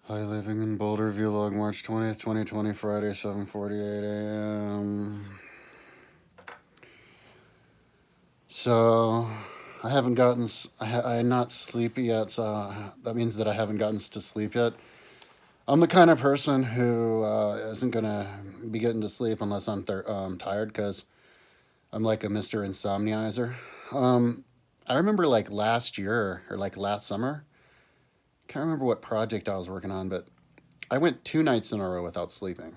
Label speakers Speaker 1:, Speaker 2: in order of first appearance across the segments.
Speaker 1: Hi, living in Boulder, vlog March 20th, 2020, Friday, 7:48 a.m. So, I haven't gotten, I'm not sleepy yet, so that means that I haven't gotten to sleep yet. I'm the kind of person who isn't gonna be getting to sleep unless I'm tired, because I'm like a Mr. Insomnizer. Um, I remember like last year or like last summer, can't remember what project I was working on, but I went 2 nights in a row without sleeping.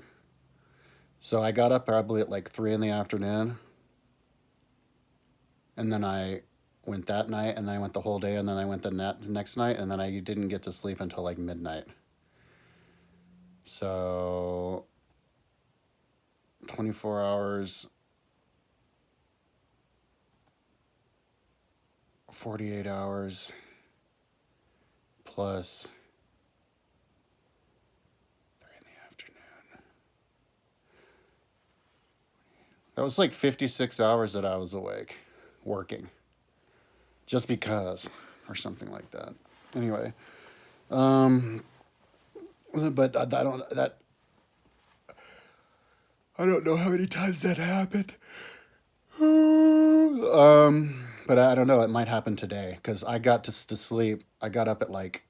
Speaker 1: So I got up probably at like 3 in the afternoon, and then I went that night, and then I went the whole day, and then I went the next night, and then I didn't get to sleep until like midnight. So 24 hours, 48 hours plus 3 in the afternoon. That was like 56 hours that I was awake working just because, or something like that. Anyway, um, but I don't know how many times that happened. But I don't know. It might happen today because I got to sleep. I got up at like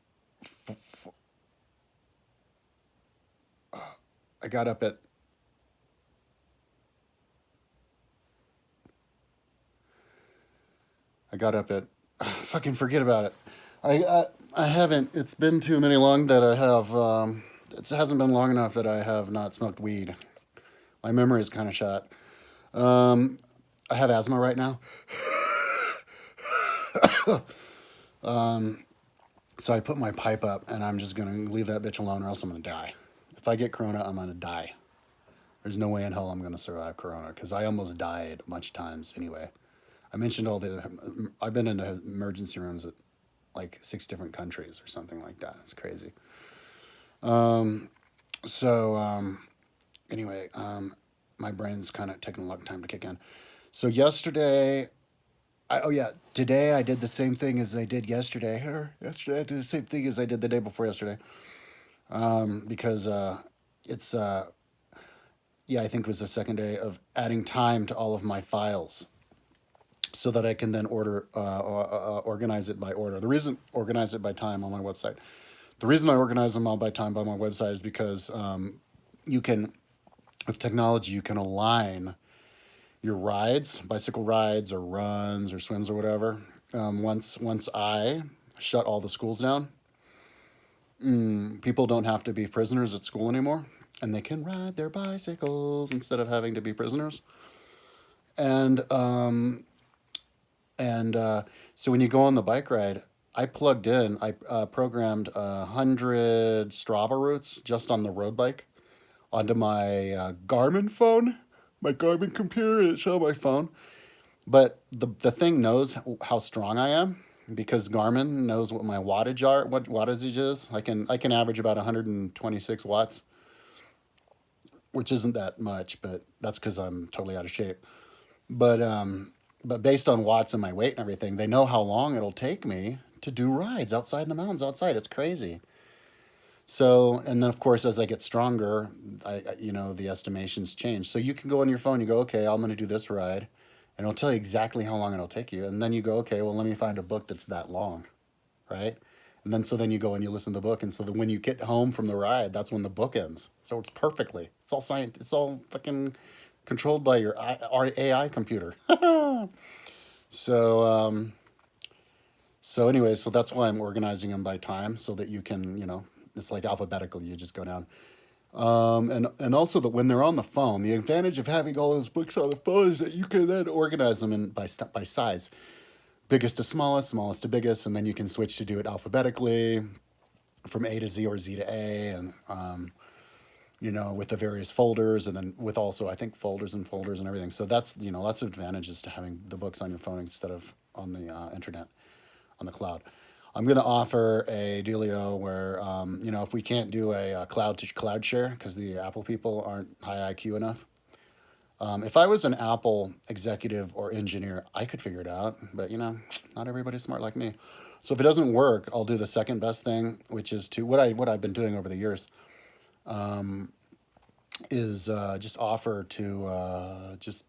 Speaker 1: I got up at I got up at fucking forget about it. I haven't. It's been too many long that I have. It hasn't been long enough that I have not smoked weed. My memory is kind of shot. Um, I have asthma right now, so I put my pipe up, and I'm just gonna leave that bitch alone, or else I'm gonna die. If I get corona, I'm gonna die. There's no way in hell I'm gonna survive corona because I almost died a bunch of times anyway. I mentioned all the. I've been in emergency rooms at like 6 different countries or something like that. It's crazy. So anyway, my brain's kind of taking a long time to kick in. So yesterday, oh yeah, today I did the same thing as I did yesterday. Yesterday I did the same thing as I did the day before yesterday. Because it's yeah, I think it was the second day of adding time to all of my files so that I can then organize it by order. The reason organize it by time on my website. The reason I organize them all by time by my website is because you can, with technology, you can align your rides, bicycle rides or runs or swims or whatever. Once I shut all the schools down, people don't have to be prisoners at school anymore, and they can ride their bicycles instead of having to be prisoners. And so when you go on the bike ride, I programmed 100 Strava routes just on the road bike onto my Garmin phone, my Garmin computer. It's on my phone, but the thing knows how strong I am because Garmin knows what my wattage are, what wattage is. I can average about 126 watts, which isn't that much, but that's because I'm totally out of shape. But based on watts and my weight and everything, they know how long it'll take me to do rides outside in the mountains outside. It's crazy. So, and then of course, as I get stronger, the estimations change. So you can go on your phone, you go, okay, I'm going to do this ride, and it'll tell you exactly how long it'll take you. And then you go, okay, well, let me find a book that's that long, right? And then so then you go and you listen to the book, and so that when you get home from the ride, that's when the book ends. So it's perfectly. It's all science. It's all fucking controlled by our AI computer. So anyway, so that's why I'm organizing them by time so that you can, it's like alphabetical. You just go down. And also that when they're on the phone, the advantage of having all those books on the phone is that you can then organize them by size, biggest to smallest, smallest to biggest, and then you can switch to do it alphabetically from A to Z or Z to A, and with the various folders, and then with also I think folders and everything. So that's lots of advantages to having the books on your phone instead of on the internet, on the cloud. I'm going to offer a dealio where, if we can't do a cloud to cloud share because the Apple people aren't high IQ enough. If I was an Apple executive or engineer, I could figure it out. But, not everybody's smart like me. So if it doesn't work, I'll do the second best thing, which is to what I've been doing over the years is just offer to just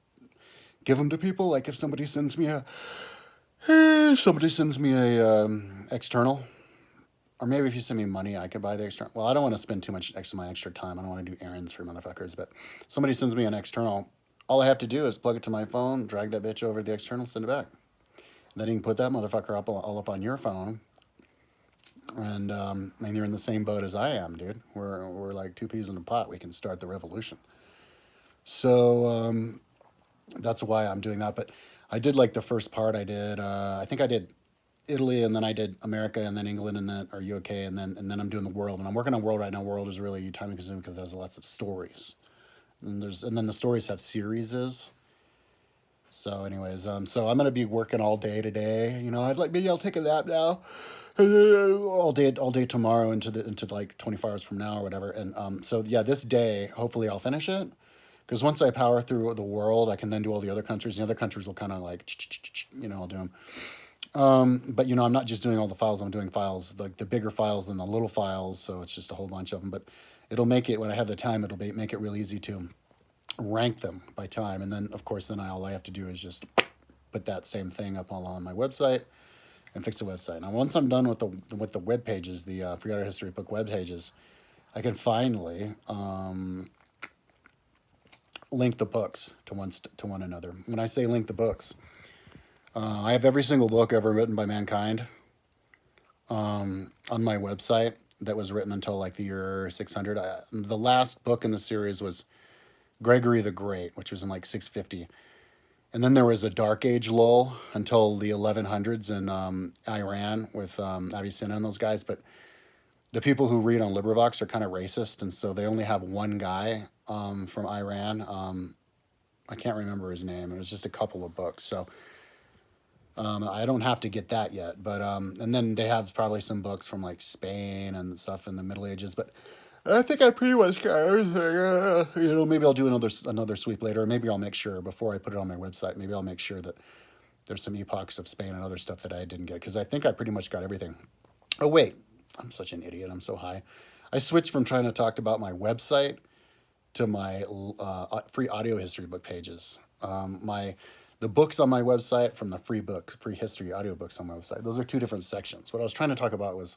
Speaker 1: give them to people. Like if somebody sends me a external, or maybe if you send me money, I could buy the external. Well, I don't want to spend too much my extra time. I don't want to do errands for motherfuckers. But somebody sends me an external, all I have to do is plug it to my phone, drag that bitch over to the external, send it back. Then you can put that motherfucker up all up on your phone, and you're in the same boat as I am, dude. We're like two peas in a pot. We can start the revolution. So that's why I'm doing that. But I did like the first part. I think I did Italy, and then I did America, and then England, and then or UK, and then I'm doing the world, and I'm working on world right now. World is really time consuming because there's lots of stories, and then the stories have series. So, anyways, so I'm gonna be working all day today. I'd like maybe I'll take a nap now, all day tomorrow into like 24 hours from now or whatever. And so yeah, this day hopefully I'll finish it. Because once I power through the world, I can then do all the other countries. The other countries will kind of like, I'll do them. But I'm not just doing all the files. I'm doing files like the bigger files than the little files. So it's just a whole bunch of them. But it'll make it when I have the time. Make it real easy to rank them by time. And then of course, all I have to do is just put that same thing up all on my website and fix the website. Now, once I'm done with the web pages, the Free Audio History Book web pages, I can finally link the books to one another. When I say link the books, I have every single book ever written by mankind on my website that was written until like the year 600. The last book in the series was Gregory the Great, which was in like 650. And then there was a Dark Age lull until the 1100s in Iran with Avicenna and those guys. But the people who read on LibriVox are kind of racist, and so they only have one guy from Iran. I can't remember his name. It was just a couple of books, so I don't have to get that yet. But and then they have probably some books from like Spain and stuff in the Middle Ages. But I think I pretty much got everything. Maybe I'll do another sweep later, or maybe I'll make sure before I put it on my website. Maybe I'll make sure that there's some epochs of Spain and other stuff that I didn't get because I think I pretty much got everything. Oh wait, I'm such an idiot. I'm so high. I switched from trying to talk about my website to my free audio history book pages. The books on my website from the free history audiobooks on my website. Those are two different sections. What I was trying to talk about was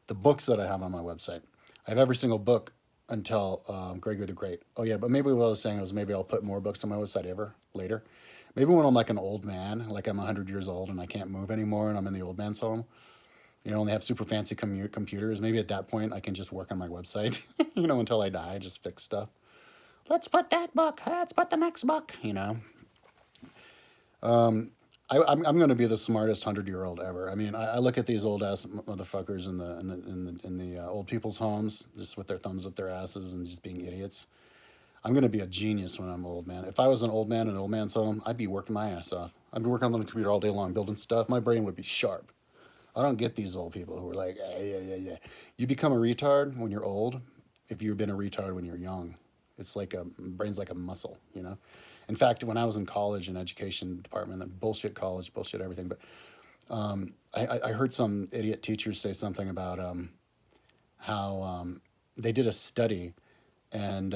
Speaker 1: the books that I have on my website. I have every single book until Gregory the Great. Oh yeah, but maybe what I was saying was maybe I'll put more books on my website later. Maybe when I'm like an old man, like I'm 100 years old and I can't move anymore and I'm in the old man's home. And they have super fancy computers. Maybe at that point I can just work on my website, until I die, just fix stuff. Let's put that book. Let's put the next book. I'm going to be the smartest 100-year-old ever. I mean, I look at these old ass motherfuckers in the old people's homes, just with their thumbs up their asses and just being idiots. I'm going to be a genius when I'm old, man. If I was an old man in an old man's home, I'd be working my ass off. I'd be working on the computer all day long, building stuff. My brain would be sharp. I don't get these old people who are like, yeah. You become a retard when you're old if you've been a retard when you're young. It's like brain's like a muscle. In fact, when I was in college and education department, that bullshit college, bullshit everything, but I heard some idiot teachers say something about how they did a study and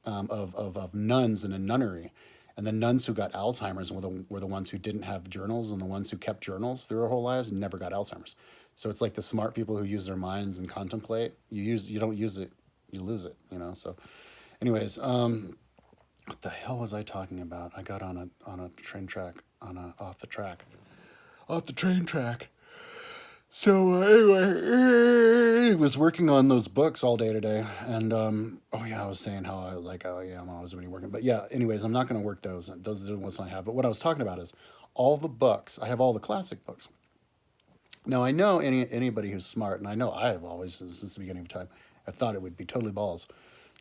Speaker 1: of nuns in a nunnery, and the nuns who got Alzheimer's were the ones who didn't have journals, and the ones who kept journals through their whole lives never got Alzheimer's. So it's like the smart people who use their minds and contemplate. You don't use it, you lose it. So, anyways, what the hell was I talking about? I got on a train track off the train track. So anyway, I was working on those books all day today, and oh yeah, I was saying how I was really working. But yeah, anyways, I'm not going to work those. Those are the ones I have. But what I was talking about is all the books. I have all the classic books. Now I know anybody who's smart, and I know I have always since the beginning of time, I thought it would be totally balls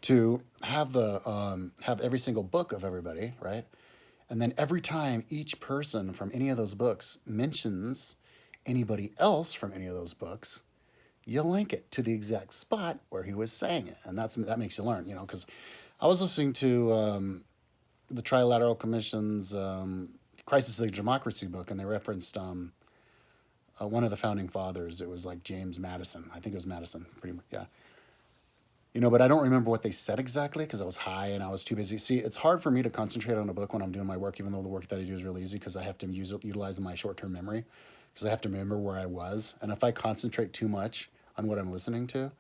Speaker 1: to have have every single book of everybody, right? And then every time each person from any of those books mentions anybody else from any of those books, you link it to the exact spot where he was saying it, and that makes you learn, because I was listening to the Trilateral Commission's Crisis of Democracy book, and they referenced one of the founding fathers. It was like James Madison. I think it was Madison, pretty much. Yeah. But I don't remember what they said exactly because I was high and I was too busy. See, it's hard for me to concentrate on a book when I'm doing my work, even though the work that I do is really easy because I have to utilize my short term memory because I have to remember where I was. And if I concentrate too much on what I'm listening to,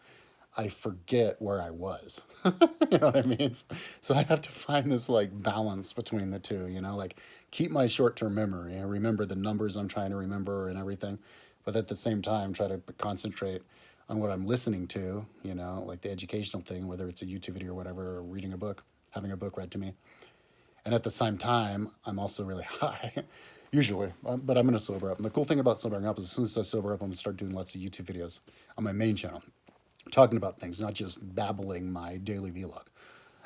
Speaker 1: I forget where I was. You know what I mean? So I have to find this like balance between the two, like keep my short term memory and remember the numbers I'm trying to remember and everything, but at the same time try to concentrate on what I'm listening to, like the educational thing, whether it's a YouTube video or whatever, or reading a book, having a book read to me. And at the same time, I'm also really high, usually, but I'm going to sober up. And the cool thing about sobering up is as soon as I sober up, I'm going to start doing lots of YouTube videos on my main channel, talking about things, not just babbling my daily vlog,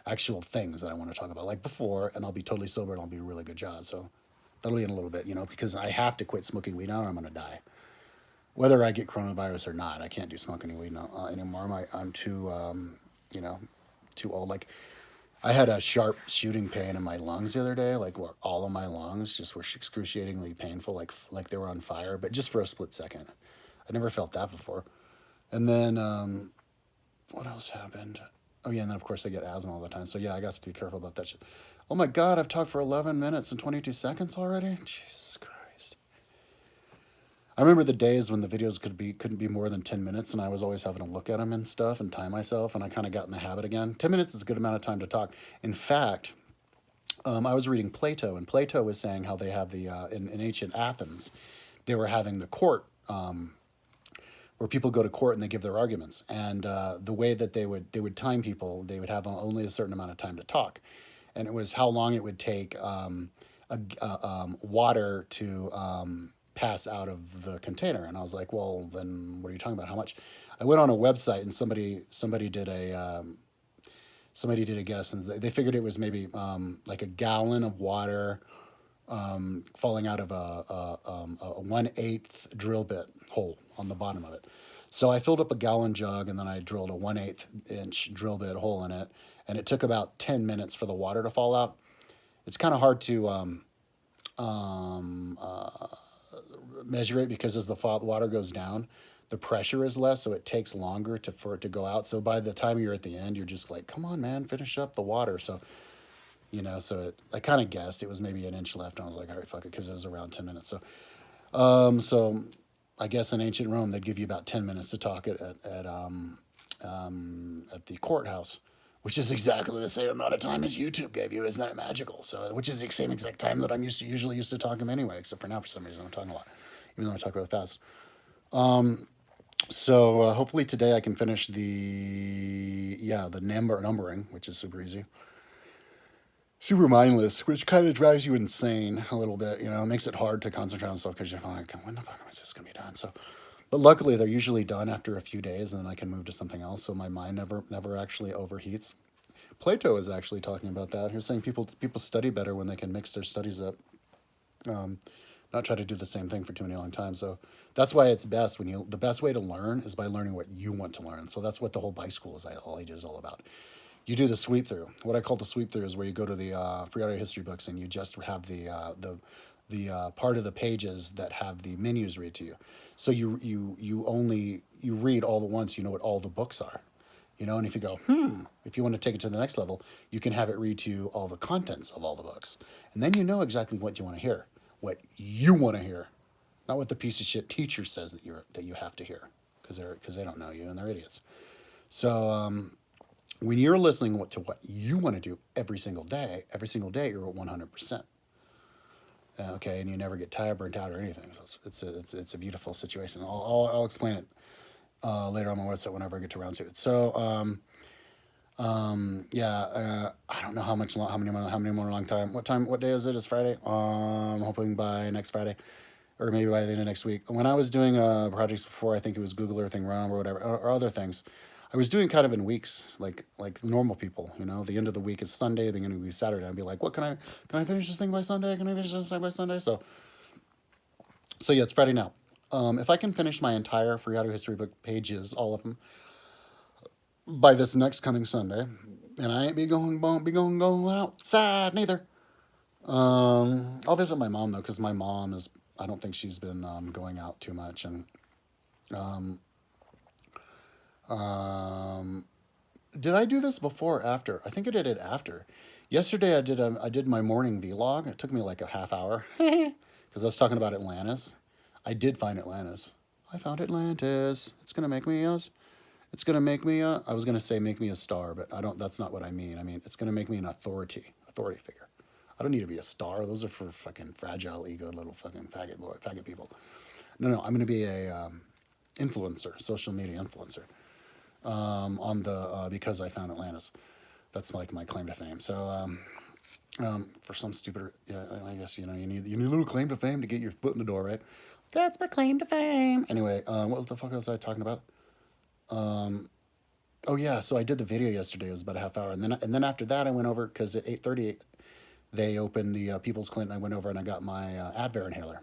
Speaker 1: actual things that I want to talk about like before, and I'll be totally sober and I'll do a really good job. So that'll be in a little bit, because I have to quit smoking weed now or I'm going to die. Whether I get coronavirus or not, I can't do smoking weed anymore. I'm too, too old. Like, I had a sharp shooting pain in my lungs the other day, like where all of my lungs just were excruciatingly painful, like they were on fire, but just for a split second. I never felt that before. And then, what else happened? Oh yeah, and then of course I get asthma all the time. So yeah, I got to be careful about that shit. Oh my God, I've talked for 11 minutes and 22 seconds already? Jesus Christ. I remember the days when the videos couldn't be more than 10 minutes and I was always having to look at them and stuff and time myself, and I kind of got in the habit again. 10 minutes is a good amount of time to talk. In fact, I was reading Plato, and Plato was saying how they have the, in ancient Athens, they were having the court, where people go to court and they give their arguments. And the way that they would time people, they would have only a certain amount of time to talk. And it was how long it would take water to pass out of the container. And I was like, well, then what are you talking about? How much? I went on a website and somebody did a guess, and they figured it was maybe like a gallon of water falling out of a 1/8 drill bit hole on the bottom of it. So I filled up a gallon jug and then I drilled a 1/8 inch drill bit hole in it, and it took about 10 minutes for the water to fall out. It's kind of hard to um, uh, measure it because as the water goes down, the pressure is less, so it takes longer for it to go out. So by the time you're at the end, you're just like, come on, man, finish up the water. So I kind of guessed it was maybe an inch left, and I was like, all right, fuck it, because it was around 10 minutes. So I guess in ancient Rome, they'd give you about 10 minutes to talk at the courthouse, which is exactly the same amount of time as YouTube gave you. Isn't that magical? So, which is the same exact time that I'm usually used to talking anyway, except for now, for some reason, I'm talking a lot, even though I talk really fast. So hopefully today I can finish the numbering, which is super easy. Super mindless, which kind of drives you insane a little bit. It makes it hard to concentrate on stuff because you're like, when the fuck is this gonna be done? So, but luckily they're usually done after a few days, and then I can move to something else. So my mind never actually overheats. Plato is actually talking about that. He was saying people study better when they can mix their studies up, not try to do the same thing for too many long time. So that's why it's best the best way to learn is by learning what you want to learn. So that's what the whole bike school is all about. You do the sweep through. What I call the sweep through is where you go to the free audio history books and you just have the part of the pages that have the menus read to you. So you read all the ones you know what all the books are. And if you go, if you want to take it to the next level, you can have it read to you all the contents of all the books. And then you know exactly what you want to hear, what you want to hear, not what the piece of shit teacher says that you have to hear, because they don't know you and they're idiots. So when you're listening to what you want to do every single day you're at 100%. Okay, and you never get tired, burnt out, or anything. So it's a beautiful situation. I'll explain it later on my website whenever I get to round to it. So I don't know how many more long time. What day is it? It's Friday. I'm hoping by next Friday, or maybe by the end of next week. When I was doing projects before, I think it was Google Earthing Realm or whatever, or other things. I was doing kind of in weeks, like normal people. The end of the week is Sunday, the beginning of the week is Saturday. I'd be like, what can I finish this thing by Sunday? Can I finish this thing by Sunday? So yeah, it's Friday now. If I can finish my entire free audio history book pages, all of them, by this next coming Sunday, and I ain't won't be going outside neither. I'll visit my mom though, because my mom is I don't think she's been going out too much. And um, um, did I do this before or after? I think I did it after. Yesterday I did my morning vlog. It took me like a half hour because I was talking about Atlantis. I did find Atlantis. I found Atlantis. It's gonna make me us. It's gonna make me a. I was gonna say make me a star, but I don't. That's not what I mean. I mean it's gonna make me an authority figure. I don't need to be a star. Those are for fucking fragile ego little fucking faggot people. No, no. I'm gonna be a influencer, social media influencer. On the because I found Atlantis. That's like my claim to fame. So for some stupid, yeah, I guess you need a little claim to fame to get your foot in the door, right? That's my claim to fame. Anyway, what was the fuck was I talking about? Oh yeah, so I did the video yesterday. It was about a half hour, and then after that, I went over because at 8:30 they opened the People's Clinic. I went over and I got my Advair inhaler.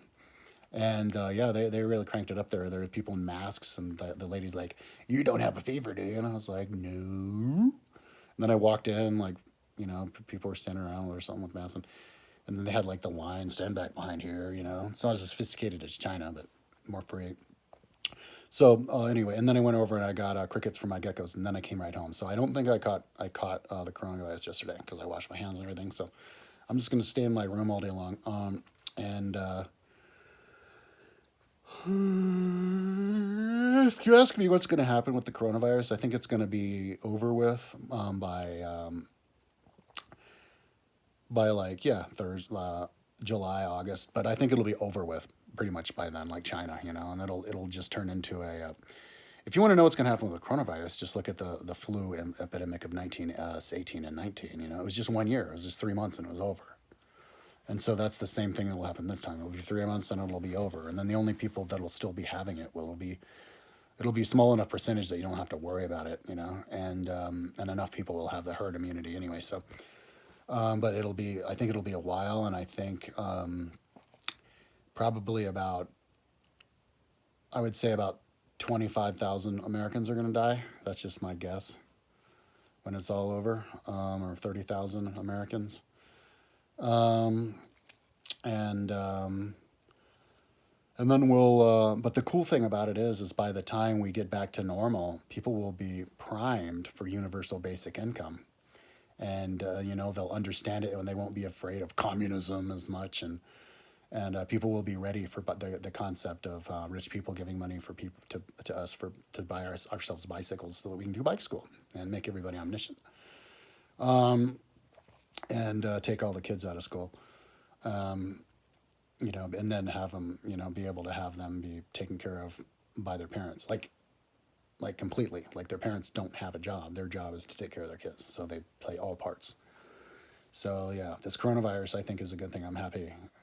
Speaker 1: And yeah, they really cranked it up there. There were people in masks, and the lady's like, "You don't have a fever, do you?" And I was like, "No." And then I walked in, like, people were standing around or something with masks, and then they had like the line, stand back behind here. It's not as sophisticated as China, but more free. So anyway, and then I went over and I got crickets for my geckos, and then I came right home. So I don't think I caught the coronavirus yesterday because I washed my hands and everything. So I'm just gonna stay in my room all day long. And if you ask me what's going to happen with the coronavirus, I think it's going to be over with by like Thursday, July, August. But I think it'll be over with pretty much by then, like China, and it'll just turn into a. If you want to know what's going to happen with the coronavirus, just look at the flu epidemic of 18 and 19. It was just 1 year. It was just 3 months and it was over. And so that's the same thing that will happen this time. It'll be 3 months, and it'll be over. And then the only people that will still be having it it'll be small enough percentage that you don't have to worry about it, and enough people will have the herd immunity anyway. So, but I think it'll be a while, and I think probably I would say about 25,000 Americans are going to die. That's just my guess when it's all over, or 30,000 Americans. Um, and and then but the cool thing about it is by the time we get back to normal, people will be primed for universal basic income, and they'll understand it, and they won't be afraid of communism as much, and people will be ready for the concept of rich people giving money for people to us to buy ourselves bicycles so that we can do bike school and make everybody omniscient. And take all the kids out of school, and then have them, be able to have them be taken care of by their parents, like completely, like their parents don't have a job. Their job is to take care of their kids, so they play all parts. So yeah, this coronavirus I think is a good thing. I'm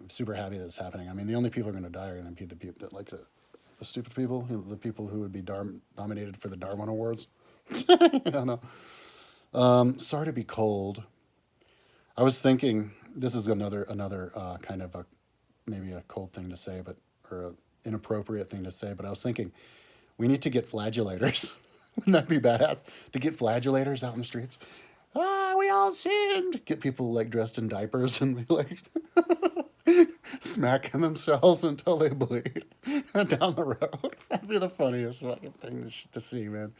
Speaker 1: super happy that it's happening. I mean, the only people who are going to die are going to be the people that like the stupid people, the people who would be nominated for the Darwin Awards. I don't know. Sorry to be cold. I was thinking this is another kind of maybe a cold thing to say, or an inappropriate thing to say. But I was thinking we need to get flagellators. Wouldn't that be badass to get flagellators out in the streets? We all sinned. Get people like dressed in diapers and be like smacking themselves until they bleed down the road. That'd be the funniest fucking thing to see, man.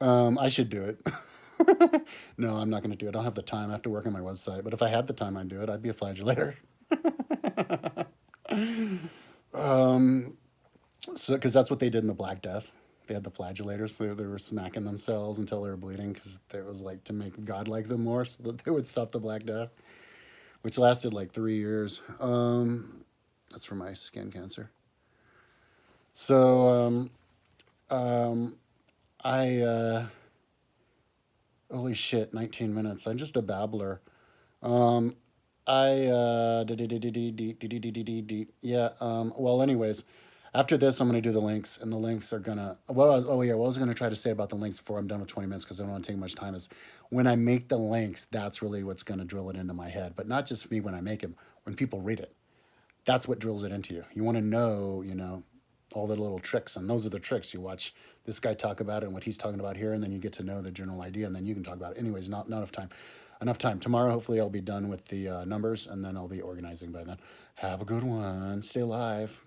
Speaker 1: I should do it. No, I'm not going to do it. I don't have the time. I have to work on my website. But if I had the time, I'd do it. I'd be a flagellator. So, because that's what they did in the Black Death. They had the flagellators. They were smacking themselves until they were bleeding because it was like to make God like them more so that they would stop the Black Death, which lasted like 3 years. That's for my skin cancer. So, I, holy shit, 19 minutes. I'm just a babbler. Yeah, well, anyways, after this, I'm going to do the links, and the links are going to, what I was going to try to say about the links before I'm done with 20 minutes, because I don't want to take much time, is when I make the links, that's really what's going to drill it into my head. But not just me when I make them, when people read it. That's what drills it into you. You want to know, all the little tricks, and those are the tricks. You watch this guy talk about it and what he's talking about here, and then you get to know the general idea, and then you can talk about it. Anyways, not enough time. enough time. Tomorrow, hopefully, I'll be done with the numbers, and then I'll be organizing by then. Have a good one. Stay alive.